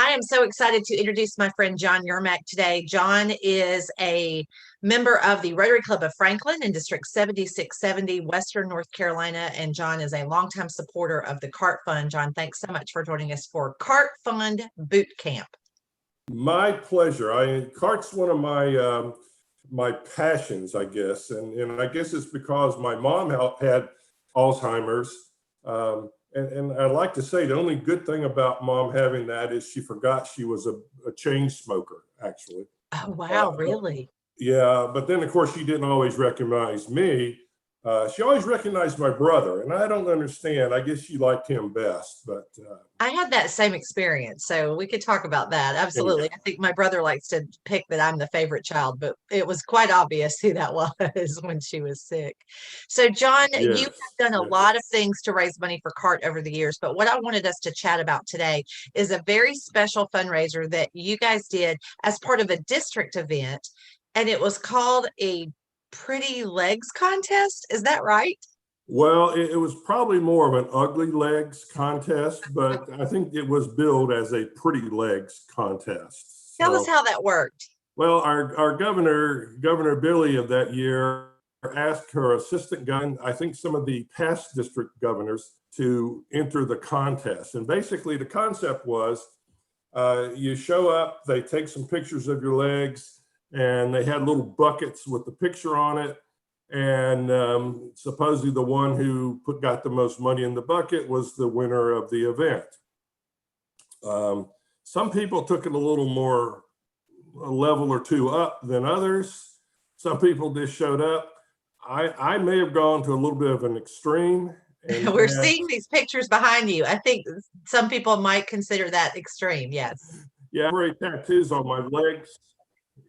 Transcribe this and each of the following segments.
I am so excited to introduce my friend John Yermack today. John is a member of the Rotary Club of Franklin in District 7670, Western North Carolina, and John is a longtime supporter of the CART Fund. John, thanks so much for joining us for CART Fund Boot Camp. My pleasure. CART's one of my passions, I guess, and I guess it's because my mom had Alzheimer's. And I like to say the only good thing about mom having that is she forgot she was a chain smoker, actually. Oh, wow, really? Yeah, but then of course she didn't always recognize me. She always recognized my brother, and I don't understand. I guess she liked him best, but I had that same experience, so we could talk about that. Absolutely. I think my brother likes to pick that I'm the favorite child, but it was quite obvious who that was when she was sick. So, John, yes, you have done a lot of things to raise money for CART over the years, but what I wanted us to chat about today is a very special fundraiser that you guys did as part of a district event, and it was called a Pretty Legs contest. Is that right? Well, it was probably more of an ugly legs contest, but I think it was billed as a pretty legs contest. Tell us how that worked. Well, our Governor Billy of that year asked her assistant governor, I think some of the past district governors, to enter the contest. And basically the concept was you show up, they take some pictures of your legs, and they had little buckets with the picture on it. And supposedly the one who got the most money in the bucket was the winner of the event. Some people took it a little more, a level or two up than others. Some people just showed up. I may have gone to a little bit of an extreme. We're seeing these pictures behind you. I think some people might consider that extreme. Yes. Yeah, I have tattoos on my legs.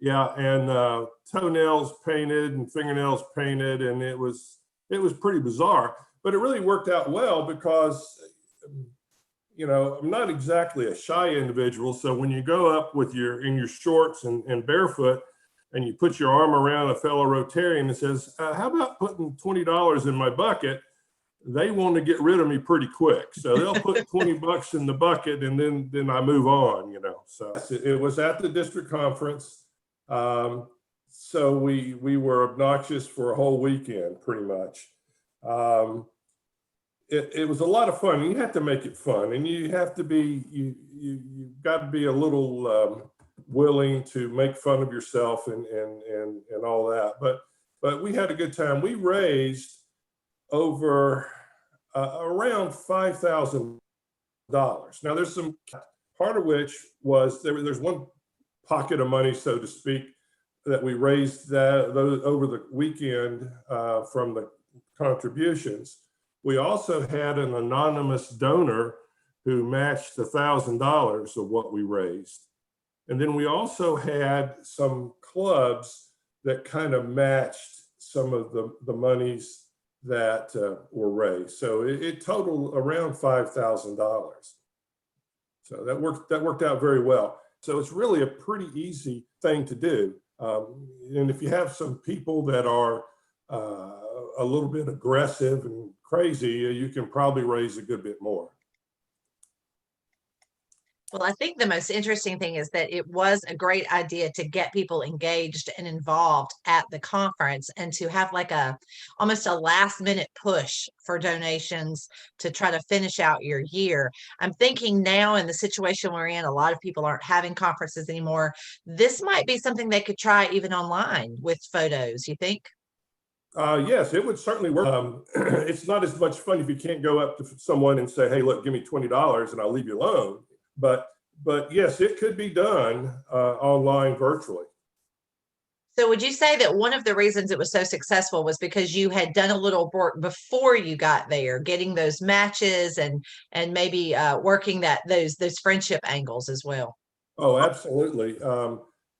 Yeah, and toenails painted and fingernails painted, and it was pretty bizarre, but it really worked out well because, you know, I'm not exactly a shy individual. So when you go up with in your shorts and barefoot, and you put your arm around a fellow Rotarian and says, "How about putting $20 in my bucket?" They want to get rid of me pretty quick, so they'll put $20 in the bucket, and then I move on. You know, so it was at the district conference. So we were obnoxious for a whole weekend, pretty much. It was a lot of fun. You have to make it fun, and you have to be, you've got to be a little willing to make fun of yourself and all that. But we had a good time. We raised over around $5,000. Now there's some part of which was there's one pocket of money, so to speak, that we raised over the weekend from the contributions. We also had an anonymous donor who matched $1,000 of what we raised. And then we also had some clubs that kind of matched some of the monies that were raised. So it totaled around $5,000. So that worked out very well. So it's really a pretty easy thing to do. And if you have some people that are a little bit aggressive and crazy, you can probably raise a good bit more. Well, I think the most interesting thing is that it was a great idea to get people engaged and involved at the conference and to have like almost a last minute push for donations to try to finish out your year. I'm thinking now in the situation we're in, a lot of people aren't having conferences anymore. This might be something they could try even online with photos, you think? Yes, it would certainly work. It's not as much fun if you can't go up to someone and say, "Hey, look, give me $20 and I'll leave you alone." But yes, it could be done online virtually. So would you say that one of the reasons it was so successful was because you had done a little work before you got there, getting those matches and maybe working those friendship angles as well? Oh, absolutely.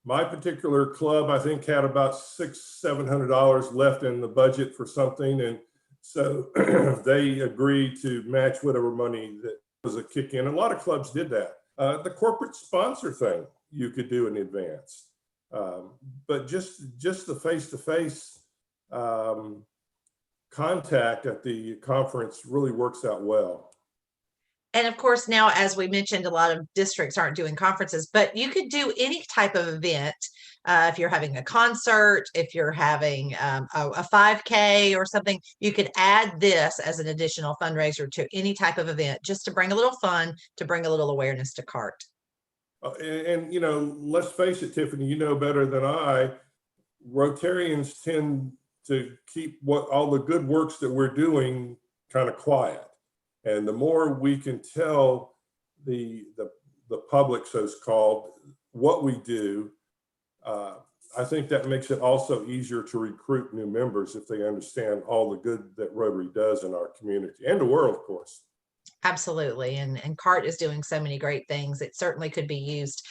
My particular club, I think, had about $700 left in the budget for something, and so they agreed to match whatever money that was a kick in. A lot of clubs did that. The corporate sponsor thing you could do in advance, but just the face-to-face contact at the conference really works out well. And of course, now, as we mentioned, a lot of districts aren't doing conferences, but you could do any type of event. If you're having a concert, if you're having a 5K or something, you could add this as an additional fundraiser to any type of event, just to bring a little fun, to bring a little awareness to CART. And you know, let's face it, Tiffany, you know better than I, Rotarians tend to keep what all the good works that we're doing kind of quiet. And the more we can tell the public, so it's called, what we do, I think that makes it also easier to recruit new members if they understand all the good that Rotary does in our community and the world, of course. Absolutely. And CART is doing so many great things. It certainly could be used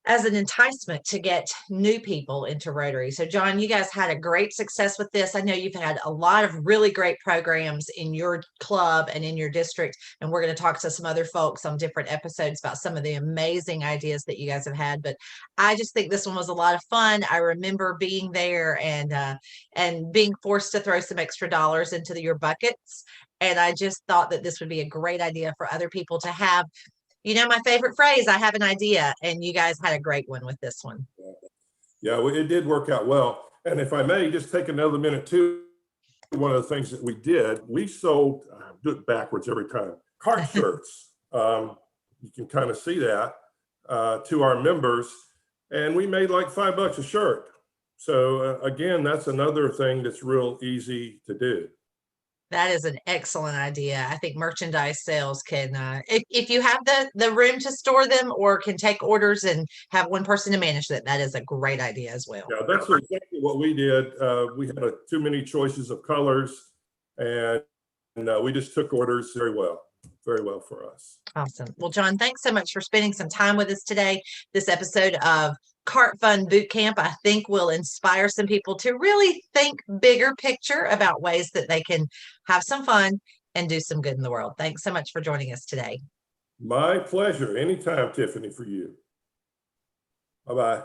as an enticement to get new people into Rotary. So John, you guys had a great success with this. I know you've had a lot of really great programs in your club and in your district, and we're going to talk to some other folks on different episodes about some of the amazing ideas that you guys have had. But I just think this one was a lot of fun. I remember being there and being forced to throw some extra dollars into your buckets. And I just thought that this would be a great idea for other people to have. You know, my favorite phrase, I have an idea, and you guys had a great one with this one. Yeah, well, it did work out well. And if I may just take another minute too, one of the things that we did, we sold, do it backwards every time, CART shirts. You can kind of see that to our members, and we made like $5 a shirt. So again, that's another thing that's real easy to do. That is an excellent idea. I think merchandise sales can, if you have the room to store them or can take orders and have one person to manage that, that is a great idea as well. Yeah, that's exactly what we did. We had too many choices of colors, and we just took orders very well for us. Awesome. Well, John, thanks so much for spending some time with us today. This episode of CART Fun Boot Camp, I think, will inspire some people to really think bigger picture about ways that they can have some fun and do some good in the world. Thanks so much for joining us today. My pleasure. Anytime, Tiffany, for you. Bye-bye.